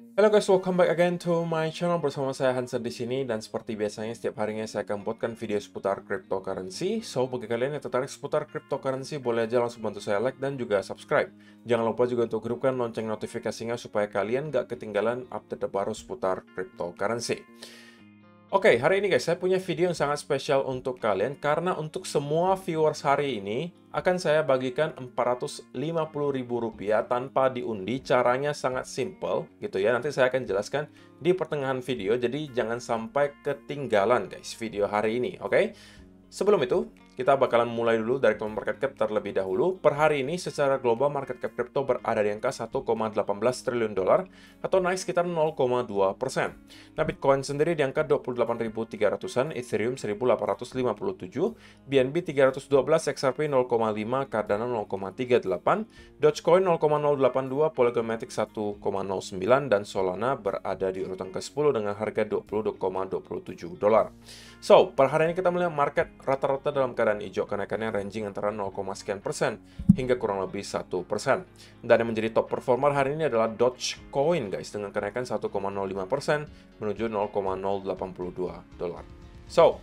Halo guys, welcome back again to my channel. Bersama saya Hansen di sini, dan seperti biasanya setiap harinya saya akan buatkan video seputar cryptocurrency. So, bagi kalian yang tertarik seputar cryptocurrency, boleh aja langsung bantu saya like dan juga subscribe. Jangan lupa juga untuk hidupkan lonceng notifikasinya supaya kalian gak ketinggalan update terbaru seputar cryptocurrency. Oke, hari ini guys, saya punya video yang sangat spesial untuk kalian karena untuk semua viewers hari ini akan saya bagikan Rp450.000 tanpa diundi. Caranya sangat simple gitu ya. Nanti saya akan jelaskan di pertengahan video, jadi jangan sampai ketinggalan guys video hari ini, oke? Sebelum itu, kita bakalan mulai dulu dari market cap terlebih dahulu. Per hari ini secara global market cap crypto berada di angka 1,18 triliun dolar atau naik sekitar 0,2%. Nah, Bitcoin sendiri di angka 28.300-an, Ethereum 1.857, BNB 312, XRP 0,5, Cardano 0,38, Dogecoin 0,082, Polygon Matic 1,09, dan Solana berada di urutan ke-10 dengan harga 20,27 dolar. So, per hari ini kita melihat market rata-rata dalam keadaan hijau, kenaikannya ranging antara 0, sekian persen hingga kurang lebih 1%. Dan yang menjadi top performer hari ini adalah Dogecoin guys, dengan kenaikan 1,05% menuju 0,082 dolar. So,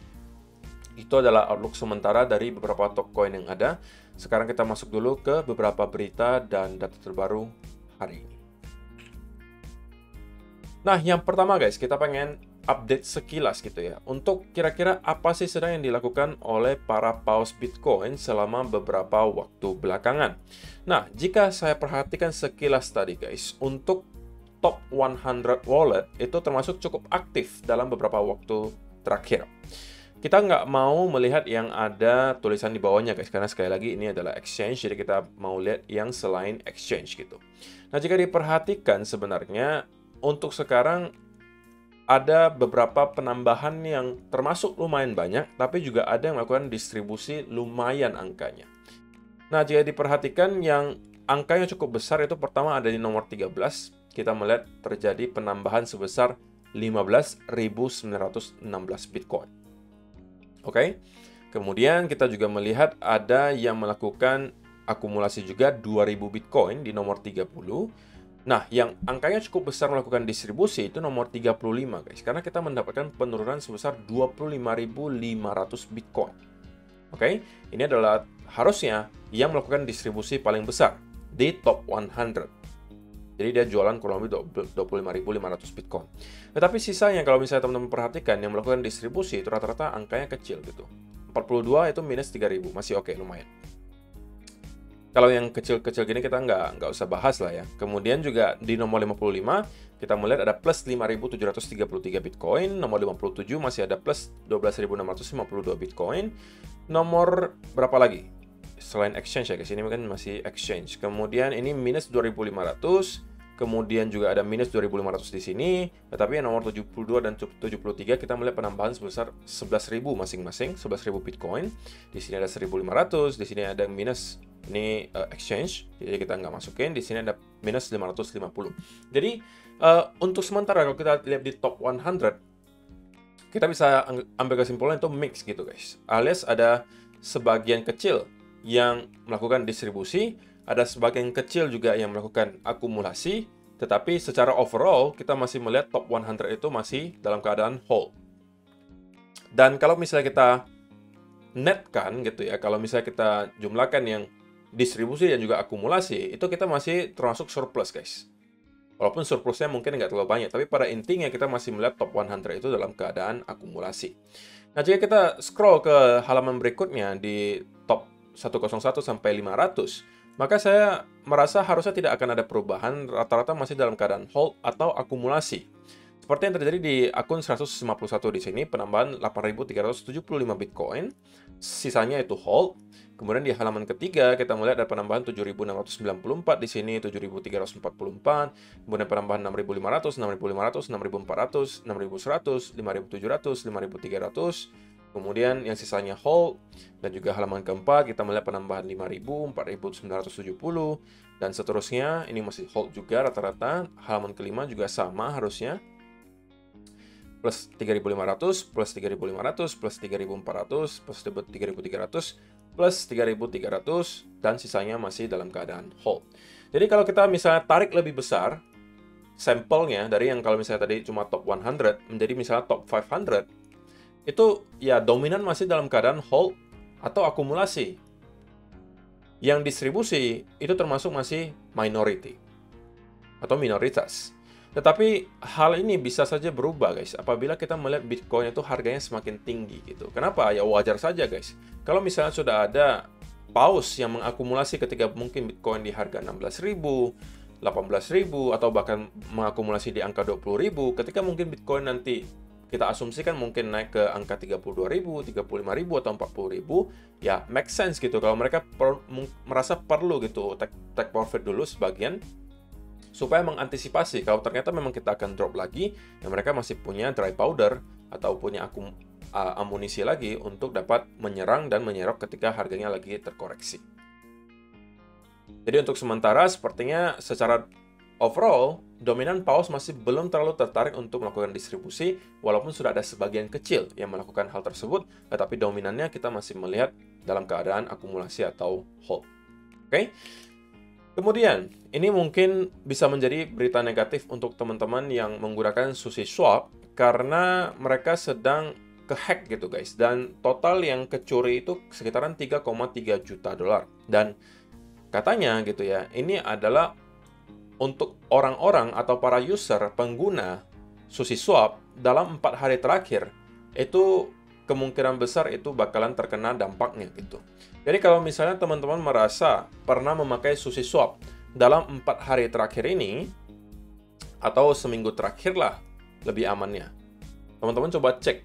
itu adalah outlook sementara dari beberapa top coin yang ada. Sekarang kita masuk dulu ke beberapa berita dan data terbaru hari ini. Nah, yang pertama guys, kita pengen update sekilas gitu ya, untuk kira-kira apa sih sedang yang dilakukan oleh para paus Bitcoin selama beberapa waktu belakangan. Nah, jika saya perhatikan sekilas tadi guys, untuk top 100 wallet itu termasuk cukup aktif dalam beberapa waktu terakhir. Kita nggak mau melihat yang ada tulisan di bawahnya guys, karena sekali lagi ini adalah exchange, jadi kita mau lihat yang selain exchange gitu. Nah, jika diperhatikan sebenarnya untuk sekarang ada beberapa penambahan yang termasuk lumayan banyak, tapi juga ada yang melakukan distribusi lumayan angkanya. Nah, jika diperhatikan yang angkanya cukup besar itu pertama ada di nomor 13, kita melihat terjadi penambahan sebesar 15.916 Bitcoin. Oke, kemudian kita juga melihat ada yang melakukan akumulasi juga 2.000 Bitcoin di nomor 30. Nah, yang angkanya cukup besar melakukan distribusi itu nomor 35 guys, karena kita mendapatkan penurunan sebesar 25.500 Bitcoin. Oke, ini adalah harusnya yang melakukan distribusi paling besar di top 100. Jadi dia jualan kurang lebih 25.500 Bitcoin. Tetapi sisanya kalau misalnya teman-teman perhatikan yang melakukan distribusi itu rata-rata angkanya kecil gitu. 42 itu minus 3.000, masih oke, lumayan. Kalau yang kecil-kecil gini kita nggak usah bahas lah ya. Kemudian juga di nomor 55, kita melihat ada plus 5.733 Bitcoin. Nomor 57 masih ada plus 12.652 Bitcoin. Nomor berapa lagi? Selain exchange ya guys, ini kan masih exchange. Kemudian ini minus 2.500. Kemudian juga ada minus 2.500 di sini. Tetapi yang nomor 72 dan 73 kita melihat penambahan sebesar 11.000 masing-masing, 11.000 Bitcoin. Di sini ada 1.500, di sini ada minus. Ini exchange, jadi kita nggak masukin. Di sini ada minus 550. Jadi untuk sementara kalau kita lihat di top 100, kita bisa ambil kesimpulan itu mix gitu guys. Alias ada sebagian kecil yang melakukan distribusi, ada sebagian kecil juga yang melakukan akumulasi, tetapi secara overall kita masih melihat top 100 itu masih dalam keadaan hold. Dan kalau misalnya kita netkan gitu ya, kalau misalnya kita jumlahkan yang distribusi dan juga akumulasi, itu kita masih termasuk surplus guys. Walaupun surplusnya mungkin nggak terlalu banyak, tapi pada intinya kita masih melihat top 100 itu dalam keadaan akumulasi. Nah, jika kita scroll ke halaman berikutnya di top 101 sampai 500, maka saya merasa harusnya tidak akan ada perubahan, rata-rata masih dalam keadaan hold atau akumulasi. Seperti yang terjadi di akun 151 di sini, penambahan 8.375 Bitcoin, sisanya itu hold. Kemudian di halaman ketiga kita melihat ada penambahan 7.694 di sini, 7.344, kemudian penambahan 6.500, 6.500, 6.400, 6.100, 5.700, 5.300, kemudian yang sisanya hold. Dan juga halaman keempat kita melihat penambahan 5.000, 4.970, dan seterusnya. Ini masih hold juga rata-rata. Halaman kelima juga sama harusnya, plus 3.500, plus 3.500, plus 3.400, plus 3.300, plus 3.300, dan sisanya masih dalam keadaan hold. Jadi kalau kita misalnya tarik lebih besar, sampelnya dari yang kalau misalnya tadi cuma top 100 menjadi misalnya top 500, itu ya dominan masih dalam keadaan hold atau akumulasi. Yang distribusi itu termasuk masih minority atau minoritas. Tetapi hal ini bisa saja berubah guys apabila kita melihat Bitcoin itu harganya semakin tinggi gitu. Kenapa? Ya wajar saja guys. Kalau misalnya sudah ada paus yang mengakumulasi ketika mungkin Bitcoin di harga 16.000, 18.000 atau bahkan mengakumulasi di angka 20.000, ketika mungkin Bitcoin nanti kita asumsikan mungkin naik ke angka 32.000, 35.000 atau 40.000, ya make sense gitu kalau mereka merasa perlu gitu take profit dulu sebagian supaya mengantisipasi kalau ternyata memang kita akan drop lagi, ya mereka masih punya dry powder atau punya amunisi lagi untuk dapat menyerang dan menyerok ketika harganya lagi terkoreksi. Jadi untuk sementara sepertinya secara overall, dominan paus masih belum terlalu tertarik untuk melakukan distribusi, walaupun sudah ada sebagian kecil yang melakukan hal tersebut, tetapi dominannya kita masih melihat dalam keadaan akumulasi atau hold. Oke? Kemudian, ini mungkin bisa menjadi berita negatif untuk teman-teman yang menggunakan SushiSwap, karena mereka sedang kehack gitu guys, dan total yang kecuri itu sekitaran 3,3 juta dolar. Dan katanya gitu ya, ini adalah untuk orang-orang atau para user pengguna SushiSwap dalam 4 hari terakhir, itu kemungkinan besar itu bakalan terkena dampaknya gitu. Jadi kalau misalnya teman-teman merasa pernah memakai SushiSwap dalam 4 hari terakhir ini, atau seminggu terakhir lah lebih amannya, teman-teman coba cek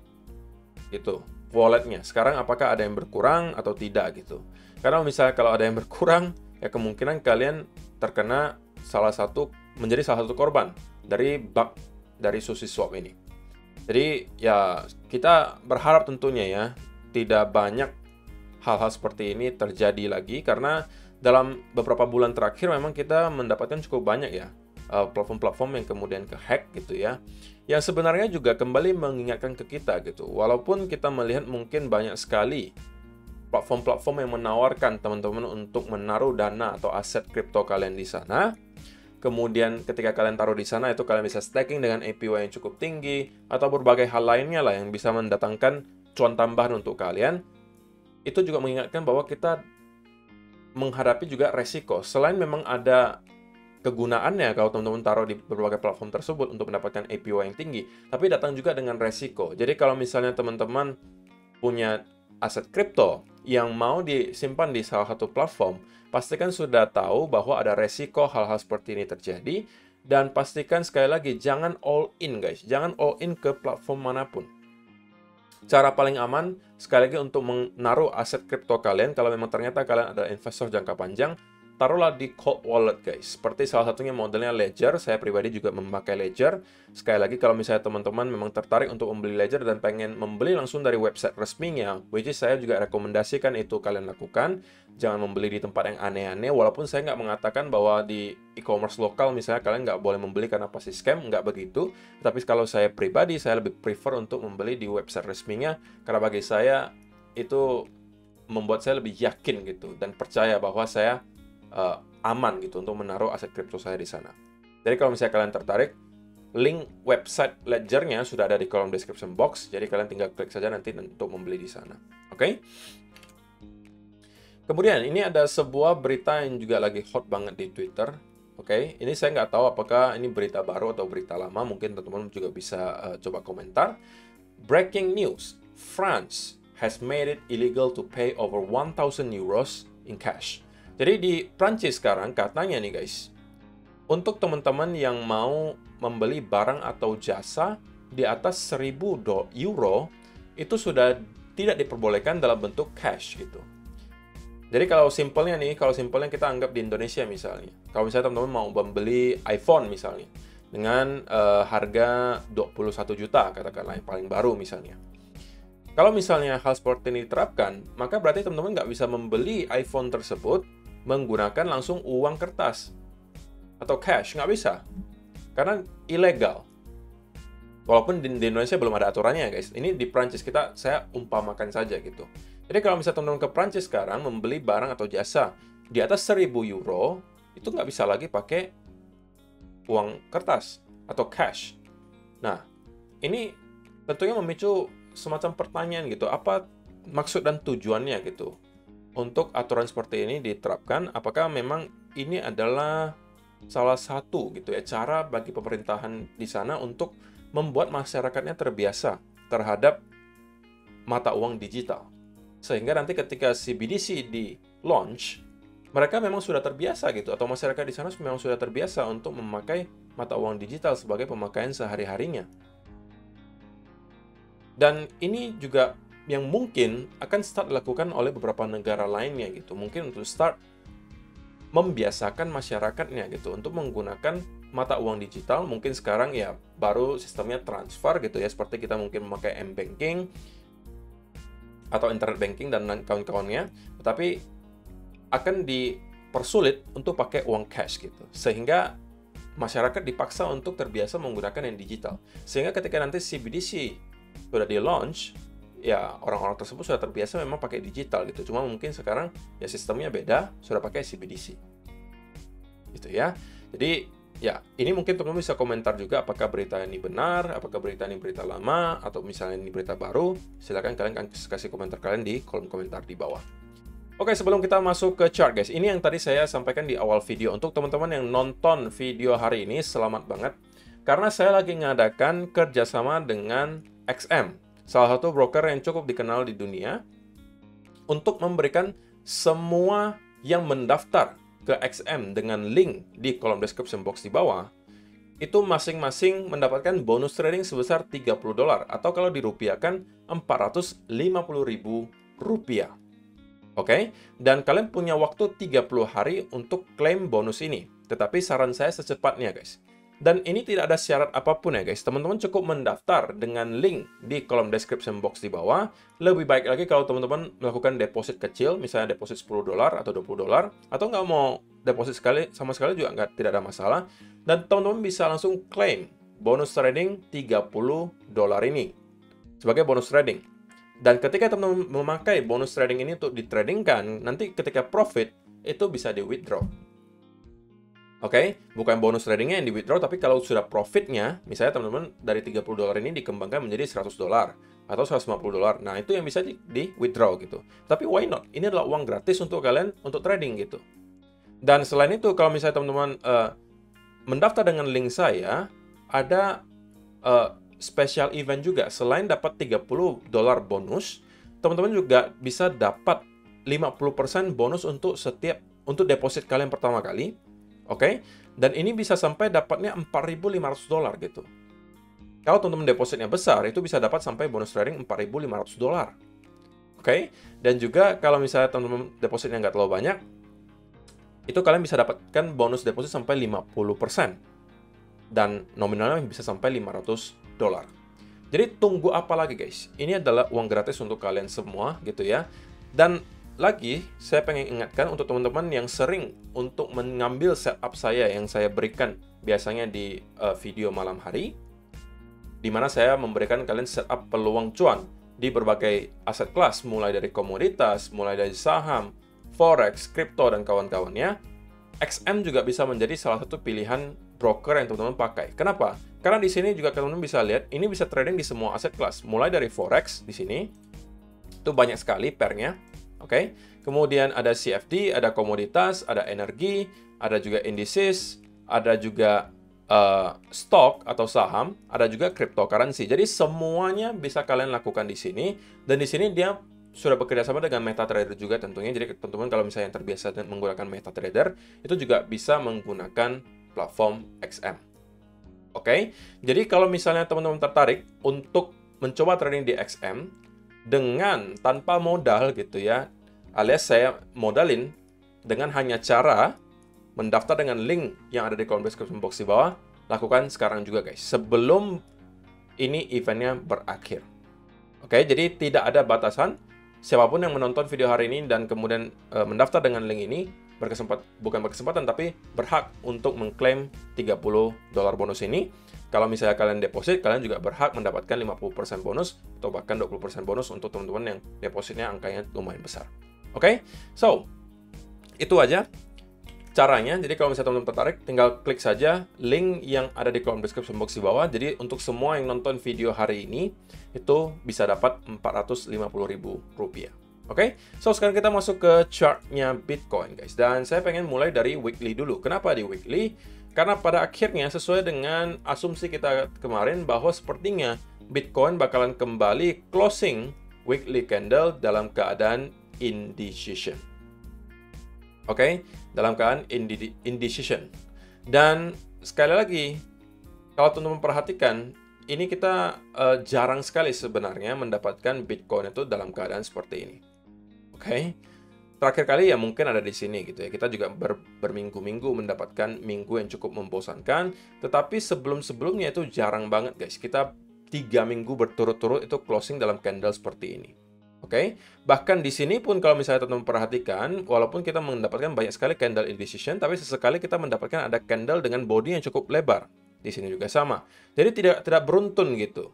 gitu walletnya. Sekarang apakah ada yang berkurang atau tidak gitu. Karena misalnya kalau ada yang berkurang, ya kemungkinan kalian terkena menjadi salah satu korban dari bug dari SushiSwap ini. Jadi ya kita berharap tentunya ya tidak banyak hal-hal seperti ini terjadi lagi, karena dalam beberapa bulan terakhir memang kita mendapatkan cukup banyak ya platform-platform yang kemudian kehack gitu ya, yang sebenarnya juga kembali mengingatkan ke kita gitu, walaupun kita melihat mungkin banyak sekali platform-platform yang menawarkan teman-teman untuk menaruh dana atau aset kripto kalian di sana. Kemudian ketika kalian taruh di sana itu kalian bisa staking dengan APY yang cukup tinggi atau berbagai hal lainnya lah yang bisa mendatangkan cuan tambahan untuk kalian. Itu juga mengingatkan bahwa kita menghadapi juga resiko. Selain memang ada kegunaannya kalau teman-teman taruh di berbagai platform tersebut untuk mendapatkan APY yang tinggi, tapi datang juga dengan resiko. Jadi kalau misalnya teman-teman punya aset kripto yang mau disimpan di salah satu platform, pastikan sudah tahu bahwa ada resiko hal-hal seperti ini terjadi, dan pastikan sekali lagi jangan all in guys, jangan all in ke platform manapun. Cara paling aman sekali lagi untuk menaruh aset kripto kalian, kalau memang ternyata kalian adalah investor jangka panjang, taruhlah di cold wallet guys. Seperti salah satunya modelnya Ledger, saya pribadi juga memakai Ledger. Sekali lagi kalau misalnya teman-teman memang tertarik untuk membeli Ledger dan pengen membeli langsung dari website resminya, which is saya juga rekomendasikan itu kalian lakukan. Jangan membeli di tempat yang aneh-aneh, walaupun saya nggak mengatakan bahwa di e-commerce lokal misalnya kalian nggak boleh membeli karena pasti scam, nggak begitu. Tapi kalau saya pribadi, saya lebih prefer untuk membeli di website resminya, karena bagi saya itu membuat saya lebih yakin gitu, dan percaya bahwa saya aman gitu untuk menaruh aset kripto saya di sana. Jadi kalau misalnya kalian tertarik, link website Ledger-nya sudah ada di kolom description box, jadi kalian tinggal klik saja nanti untuk membeli di sana. Oke? Kemudian ini ada sebuah berita yang juga lagi hot banget di Twitter. Oke, ini saya nggak tahu apakah ini berita baru atau berita lama, mungkin teman-teman juga bisa coba komentar. Breaking news, France has made it illegal to pay over 1,000 euros in cash. Jadi di Prancis sekarang katanya nih guys, untuk teman-teman yang mau membeli barang atau jasa di atas 1.000 euro, itu sudah tidak diperbolehkan dalam bentuk cash gitu. Jadi kalau simpelnya kita anggap di Indonesia misalnya, kalau misalnya teman-teman mau membeli iPhone misalnya, dengan harga 21 juta katakanlah yang paling baru misalnya. Kalau misalnya hal seperti ini diterapkan, maka berarti teman-teman nggak bisa membeli iPhone tersebut menggunakan langsung uang kertas atau cash, nggak bisa, karena ilegal. Walaupun di Indonesia belum ada aturannya guys, ini di Prancis saya umpamakan saja gitu. Jadi kalau misalnya teman-teman ke Prancis sekarang membeli barang atau jasa di atas 1.000 euro, itu nggak bisa lagi pakai uang kertas atau cash. Nah, ini tentunya memicu semacam pertanyaan gitu, apa maksud dan tujuannya gitu untuk aturan seperti ini diterapkan? Apakah memang ini adalah salah satu gitu ya cara bagi pemerintahan di sana untuk membuat masyarakatnya terbiasa terhadap mata uang digital, sehingga nanti ketika CBDC di launch, mereka memang sudah terbiasa gitu, atau masyarakat di sana memang sudah terbiasa untuk memakai mata uang digital sebagai pemakaian sehari-harinya. Dan ini juga yang mungkin akan start dilakukan oleh beberapa negara lainnya gitu. Mungkin untuk start membiasakan masyarakatnya gitu untuk menggunakan mata uang digital. Mungkin sekarang ya baru sistemnya transfer gitu ya, seperti kita mungkin memakai M-Banking atau internet banking dan kawan-kawannya, tetapi akan dipersulit untuk pakai uang cash gitu. Sehingga masyarakat dipaksa untuk terbiasa menggunakan yang digital. Sehingga ketika nanti CBDC sudah di-launch, ya orang-orang tersebut sudah terbiasa memang pakai digital gitu. Cuma mungkin sekarang ya sistemnya beda, sudah pakai CBDC. Gitu ya. Jadi ya ini mungkin teman-teman bisa komentar juga apakah berita ini benar, apakah berita ini berita lama, atau misalnya ini berita baru. Silakan kalian kasih komentar kalian di kolom komentar di bawah. Oke, sebelum kita masuk ke chart guys, ini yang tadi saya sampaikan di awal video. Untuk teman-teman yang nonton video hari ini, selamat banget. Karena saya lagi ngadakan kerjasama dengan XM, salah satu broker yang cukup dikenal di dunia, untuk memberikan semua yang mendaftar ke XM dengan link di kolom description box di bawah, itu masing-masing mendapatkan bonus trading sebesar $30, atau kalau dirupiahkan Rp450.000. Oke, dan kalian punya waktu 30 hari untuk klaim bonus ini. Tetapi saran saya secepatnya guys. Dan ini tidak ada syarat apapun ya guys. Teman-teman cukup mendaftar dengan link di kolom description box di bawah. Lebih baik lagi kalau teman-teman melakukan deposit kecil, misalnya deposit $10 atau $20, atau nggak mau deposit sama sekali juga tidak ada masalah. Dan teman-teman bisa langsung klaim bonus trading $30 ini sebagai bonus trading. Dan ketika teman-teman memakai bonus trading ini untuk ditradingkan, nanti ketika profit, itu bisa di-withdraw. Oke, bukan bonus tradingnya yang di-withdraw, tapi kalau sudah profitnya, misalnya teman-teman dari $30 ini dikembangkan menjadi $100 atau $150. Nah, itu yang bisa di-withdraw gitu. Tapi why not? Ini adalah uang gratis untuk kalian untuk trading gitu. Dan selain itu, kalau misalnya teman-teman mendaftar dengan link saya, ada special event juga. Selain dapat $30 bonus, teman-teman juga bisa dapat 50% bonus untuk deposit kalian pertama kali. Oke, dan ini bisa sampai dapatnya $4.500 gitu. Kalau teman-teman depositnya besar, itu bisa dapat sampai bonus trading $4.500. Oke, dan juga kalau misalnya teman-teman depositnya nggak terlalu banyak, itu kalian bisa dapatkan bonus deposit sampai 50%. Dan nominalnya bisa sampai $500. Jadi tunggu apa lagi guys? Ini adalah uang gratis untuk kalian semua gitu ya. Dan lagi saya pengen ingatkan untuk teman-teman yang sering untuk mengambil setup saya yang saya berikan biasanya di video malam hari, di mana saya memberikan kalian setup peluang cuan di berbagai aset kelas, mulai dari komoditas, mulai dari saham, forex, kripto, dan kawan-kawannya. XM juga bisa menjadi salah satu pilihan broker yang teman-teman pakai. Kenapa? Karena di sini juga teman-teman bisa lihat, ini bisa trading di semua aset kelas. Mulai dari forex di sini, itu banyak sekali pairnya. Oke. Kemudian ada CFD, ada komoditas, ada energi, ada juga indices, ada juga stok atau saham, ada juga cryptocurrency. Jadi semuanya bisa kalian lakukan di sini. Dan di sini dia sudah bekerja sama dengan MetaTrader juga tentunya. Jadi teman-teman kalau misalnya yang terbiasa menggunakan MetaTrader, itu juga bisa menggunakan platform XM. Oke, jadi kalau misalnya teman-teman tertarik untuk mencoba trading di XM dengan tanpa modal gitu ya, alias saya modalin dengan hanya cara mendaftar dengan link yang ada di kolom description box di bawah, lakukan sekarang juga guys, sebelum ini eventnya berakhir. Oke, jadi tidak ada batasan. Siapapun yang menonton video hari ini dan kemudian mendaftar dengan link ini, bukan berkesempatan, tapi berhak untuk mengklaim $30 bonus ini. Kalau misalnya kalian deposit, kalian juga berhak mendapatkan 50% bonus, atau bahkan 20% bonus untuk teman-teman yang depositnya angkanya lumayan besar. Oke, so, itu aja. caranya, jadi kalau misalnya teman-teman tertarik, tinggal klik saja link yang ada di kolom description box di bawah. Jadi untuk semua yang nonton video hari ini, itu bisa dapat Rp450.000. Oke, so sekarang kita masuk ke chartnya Bitcoin, guys. Dan saya pengen mulai dari weekly dulu. Kenapa di weekly? Karena pada akhirnya sesuai dengan asumsi kita kemarin bahwa sepertinya Bitcoin bakalan kembali closing weekly candle dalam keadaan indecision. Oke, dalam keadaan indecision. Dan sekali lagi, kalau teman-teman perhatikan, ini kita jarang sekali sebenarnya mendapatkan Bitcoin itu dalam keadaan seperti ini. Oke, terakhir kali ya mungkin ada di sini gitu ya. Kita juga berminggu-minggu mendapatkan minggu yang cukup membosankan. Tetapi sebelum-sebelumnya itu jarang banget, guys. Kita 3 minggu berturut-turut itu closing dalam candle seperti ini. Oke, bahkan di sini pun kalau misalnya teman-teman perhatikan, walaupun kita mendapatkan banyak sekali candle indecision, tapi sesekali kita mendapatkan ada candle dengan body yang cukup lebar. Di sini juga sama. Jadi tidak beruntun gitu.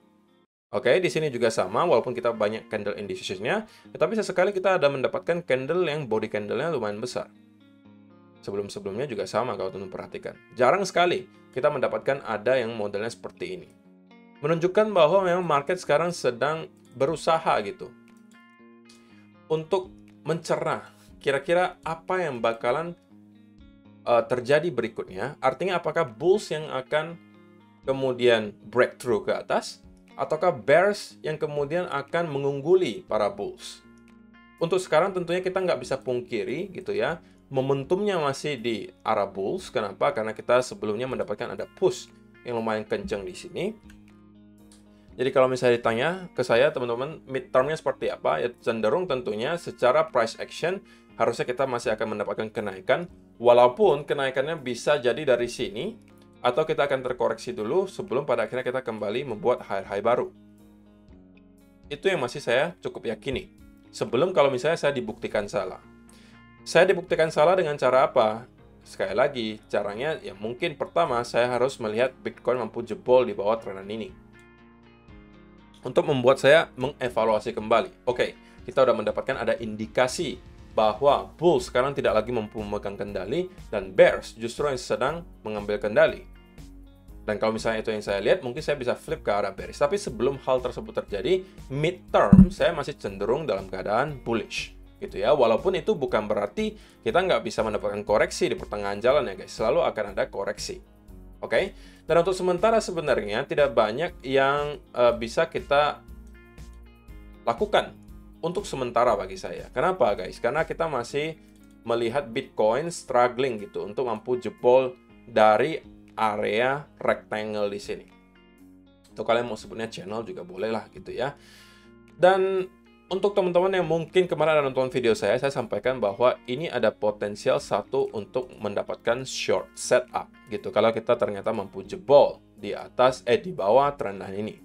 Oke, di sini juga sama, walaupun kita banyak candle indecision-nya, tetapi sesekali kita ada mendapatkan candle yang body candle-nya lumayan besar. Sebelum-sebelumnya juga sama kalau teman-teman perhatikan. Jarang sekali kita mendapatkan ada yang modelnya seperti ini. Menunjukkan bahwa memang market sekarang sedang berusaha gitu untuk mencerna kira-kira apa yang bakalan terjadi berikutnya. Artinya apakah bulls yang akan kemudian breakthrough ke atas, ataukah bears yang kemudian akan mengungguli para bulls. Untuk sekarang tentunya kita nggak bisa pungkiri gitu ya, momentumnya masih di arah bulls. Kenapa? Karena kita sebelumnya mendapatkan ada push yang lumayan kencang di sini. Jadi kalau misalnya ditanya ke saya, teman-teman, midterm-nya seperti apa? Ya cenderung tentunya secara price action, harusnya kita masih akan mendapatkan kenaikan, walaupun kenaikannya bisa jadi dari sini, atau kita akan terkoreksi dulu sebelum pada akhirnya kita kembali membuat high baru. Itu yang masih saya cukup yakini. Sebelum kalau misalnya saya dibuktikan salah. Saya dibuktikan salah dengan cara apa? Sekali lagi, caranya ya mungkin pertama saya harus melihat Bitcoin mampu jebol di bawah trenan ini. Untuk membuat saya mengevaluasi kembali. Oke, kita udah mendapatkan ada indikasi bahwa bulls sekarang tidak lagi mampu memegang kendali dan bears justru yang sedang mengambil kendali. Dan kalau misalnya itu yang saya lihat, mungkin saya bisa flip ke arah bearish. Tapi sebelum hal tersebut terjadi, midterm saya masih cenderung dalam keadaan bullish. Gitu ya, walaupun itu bukan berarti kita nggak bisa mendapatkan koreksi di pertengahan jalan ya guys. Selalu akan ada koreksi. Oke, dan untuk sementara sebenarnya tidak banyak yang bisa kita lakukan untuk sementara bagi saya. Kenapa guys? Karena kita masih melihat Bitcoin struggling gitu untuk mampu jebol dari area rectangle di sini. Atau kalian mau sebutnya channel juga boleh lah gitu ya. Dan untuk teman-teman yang mungkin kemarin ada nonton video saya sampaikan bahwa ini ada potensial satu untuk mendapatkan short setup gitu. Kalau kita ternyata mampu jebol di atas, di bawah trend line ini.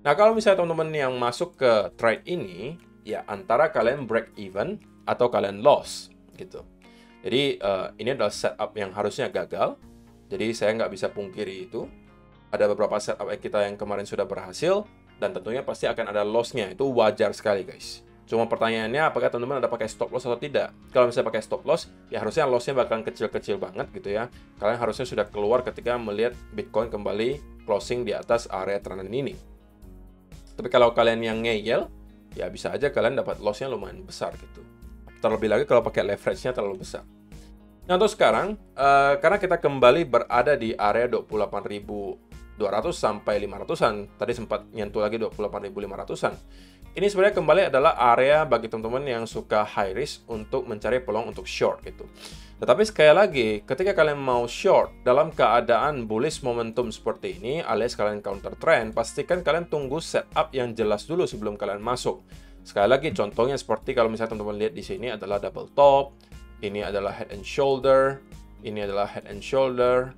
Nah, kalau misalnya teman-teman yang masuk ke trade ini, ya antara kalian break even atau kalian loss gitu. Jadi ini adalah setup yang harusnya gagal. Jadi saya nggak bisa pungkiri itu. Ada beberapa setup kita yang kemarin sudah berhasil. Dan tentunya pasti akan ada loss-nya. Itu wajar sekali, guys. Cuma pertanyaannya, apakah teman-teman ada pakai stop loss atau tidak? Kalau misalnya pakai stop loss, ya harusnya loss-nya bakalan kecil-kecil banget gitu ya. Kalian harusnya sudah keluar ketika melihat Bitcoin kembali closing di atas area trend ini. Tapi kalau kalian yang ngeyel, ya bisa aja kalian dapat loss-nya lumayan besar gitu. Terlebih lagi kalau pakai leverage-nya terlalu besar. Nah, untuk sekarang, karena kita kembali berada di area 28.200 sampai 500-an, tadi sempat nyentuh lagi 28.500-an. Ini sebenarnya kembali adalah area bagi teman-teman yang suka high risk untuk mencari peluang untuk short gitu. Tetapi sekali lagi, ketika kalian mau short dalam keadaan bullish momentum seperti ini, alias kalian counter trend, pastikan kalian tunggu setup yang jelas dulu sebelum kalian masuk. Sekali lagi, contohnya seperti kalau misalnya teman-teman lihat di sini adalah double top, ini adalah head and shoulder, ini adalah head and shoulder,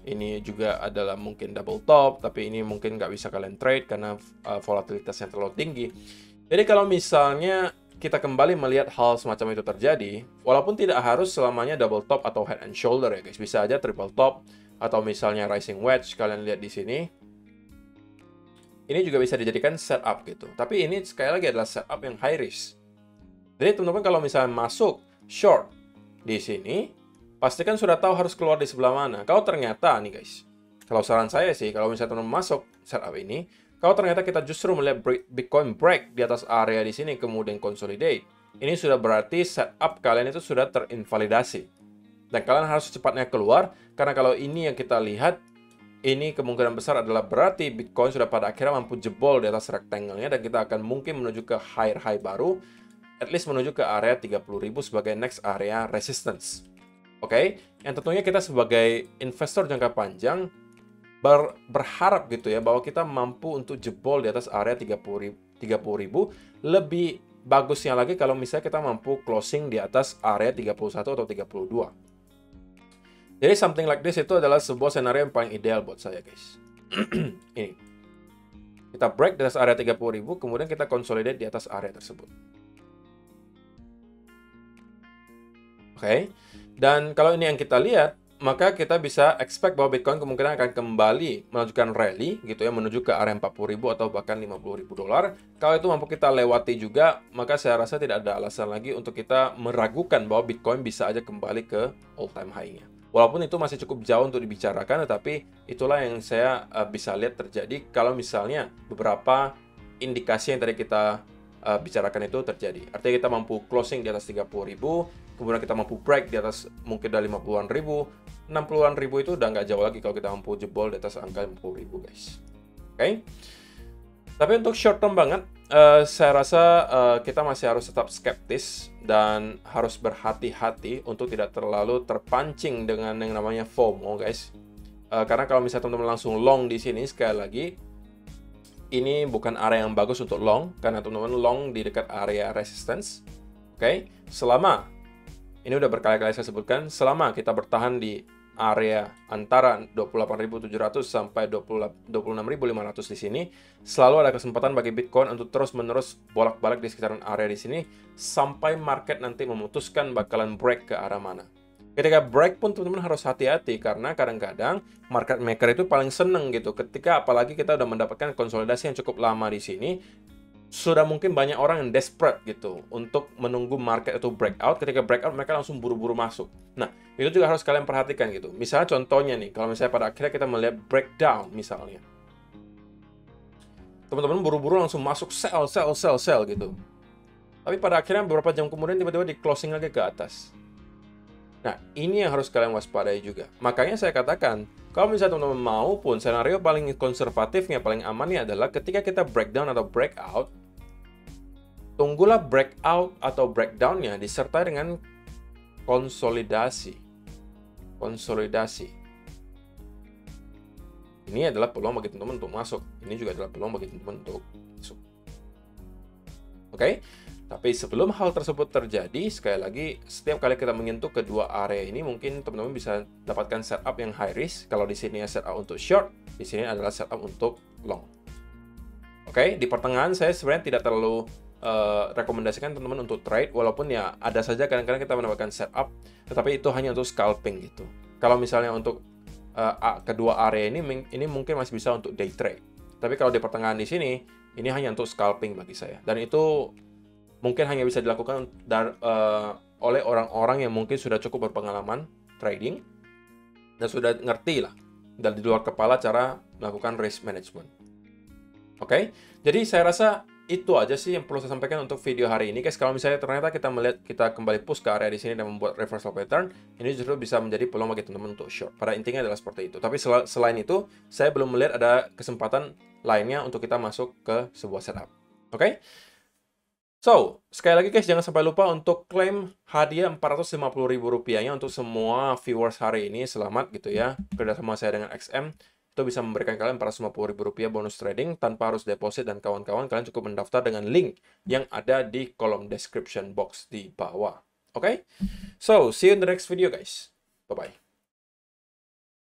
ini juga adalah mungkin double top, tapi ini mungkin nggak bisa kalian trade karena volatilitasnya terlalu tinggi. Jadi kalau misalnya kita kembali melihat hal semacam itu terjadi, walaupun tidak harus selamanya double top atau head and shoulder ya guys, bisa aja triple top atau misalnya rising wedge, kalian lihat di sini. Ini juga bisa dijadikan setup gitu. Tapi ini sekali lagi adalah setup yang high risk. Jadi teman-teman kalau misalnya masuk short di sini, pastikan sudah tahu harus keluar di sebelah mana. Kalau ternyata nih guys, kalau saran saya sih, kalau misalnya teman-teman masuk setup ini, kalau ternyata kita justru melihat Bitcoin break di atas area di sini, kemudian consolidate, ini sudah berarti setup kalian itu sudah terinvalidasi. Dan kalian harus secepatnya keluar, karena kalau ini yang kita lihat, ini kemungkinan besar adalah berarti Bitcoin sudah pada akhirnya mampu jebol di atas rectangle-nya, dan kita akan mungkin menuju ke high baru, at least menuju ke area 30.000 sebagai next area resistance. Oke, yang tentunya kita sebagai investor jangka panjang, berharap gitu ya bahwa kita mampu untuk jebol di atas area 30.000. Lebih bagusnya lagi kalau misalnya kita mampu closing di atas area 31 atau 32. Jadi something like this itu adalah sebuah senario yang paling ideal buat saya guys. Ini kita break di atas area 30.000, kemudian kita consolidate di atas area tersebut. Oke, dan kalau ini yang kita lihat, maka kita bisa expect bahwa Bitcoin kemungkinan akan kembali melanjutkan rally gitu ya, menuju ke area 40.000 atau bahkan 50.000 dolar. Kalau itu mampu kita lewati juga, maka saya rasa tidak ada alasan lagi untuk kita meragukan bahwa Bitcoin bisa aja kembali ke all time high-nya. Walaupun itu masih cukup jauh untuk dibicarakan, tetapi itulah yang saya bisa lihat terjadi kalau misalnya beberapa indikasi yang tadi kita bicarakan itu terjadi. Artinya kita mampu closing di atas 30.000, kemudian kita mampu break di atas mungkin dari 50-an ribu, 60-an ribu itu udah nggak jauh lagi kalau kita mampu jebol di atas angka 50.000 guys. Oke? Tapi untuk short term banget, saya rasa kita masih harus tetap skeptis dan harus berhati-hati untuk tidak terlalu terpancing dengan yang namanya FOMO guys. Karena kalau misalnya teman-teman langsung long di sini, sekali lagi, ini bukan area yang bagus untuk long, karena teman-teman long di dekat area resistance. Oke, selama, ini udah berkali-kali saya sebutkan, selama kita bertahan di area antara 28.700 sampai 26.500 di sini, selalu ada kesempatan bagi Bitcoin untuk terus-menerus bolak-balik di sekitaran area di sini, sampai market nanti memutuskan bakalan break ke arah mana. Ketika break pun teman-teman harus hati-hati, karena kadang-kadang market maker itu paling seneng gitu. Ketika apalagi kita udah mendapatkan konsolidasi yang cukup lama di sini, sudah mungkin banyak orang yang desperate gitu untuk menunggu market itu breakout. Ketika breakout mereka langsung buru-buru masuk. Nah, itu juga harus kalian perhatikan gitu. Misalnya contohnya nih, kalau misalnya pada akhirnya kita melihat breakdown misalnya, teman-teman buru-buru langsung masuk sell gitu. Tapi pada akhirnya beberapa jam kemudian tiba-tiba di closing lagi ke atas. Nah, ini yang harus kalian waspadai juga. Makanya saya katakan, kalau misalnya teman-teman mau pun, senario paling konservatifnya, paling amannya adalah ketika kita breakdown atau breakout, tunggulah breakout atau breakdown-nya disertai dengan konsolidasi. Ini adalah peluang bagi teman-teman untuk masuk. Ini juga adalah peluang bagi teman-teman untuk masuk. Oke? Tapi sebelum hal tersebut terjadi, sekali lagi, setiap kali kita menyentuh kedua area ini, mungkin teman-teman bisa dapatkan setup yang high risk. Kalau di sini setup untuk short, di sini adalah setup untuk long. Oke, di pertengahan saya sebenarnya tidak terlalu rekomendasikan teman-teman untuk trade, walaupun ya ada saja kadang-kadang kita mendapatkan setup, tetapi itu hanya untuk scalping gitu. Kalau misalnya untuk kedua area ini mungkin masih bisa untuk day trade. Tapi kalau di pertengahan di sini, ini hanya untuk scalping bagi saya. Dan itu mungkin hanya bisa dilakukan oleh orang-orang yang mungkin sudah cukup berpengalaman trading dan sudah ngerti lah dan di luar kepala cara melakukan risk management. Oke, jadi saya rasa itu aja sih yang perlu saya sampaikan untuk video hari ini guys. Kalau misalnya ternyata kita melihat kita kembali push ke area di sini dan membuat reversal pattern, ini justru bisa menjadi peluang bagi teman-teman untuk short. Pada intinya adalah seperti itu. Tapi selain itu, saya belum melihat ada kesempatan lainnya untuk kita masuk ke sebuah setup. Oke? So, sekali lagi guys, jangan sampai lupa untuk klaim hadiah Rp450.000-nya untuk semua viewers hari ini. Selamat gitu ya, kerjasama saya dengan XM. Itu bisa memberikan kalian Rp450.000 bonus trading tanpa harus deposit, dan kawan-kawan kalian cukup mendaftar dengan link yang ada di kolom description box di bawah. Oke? So, see you in the next video guys. Bye-bye.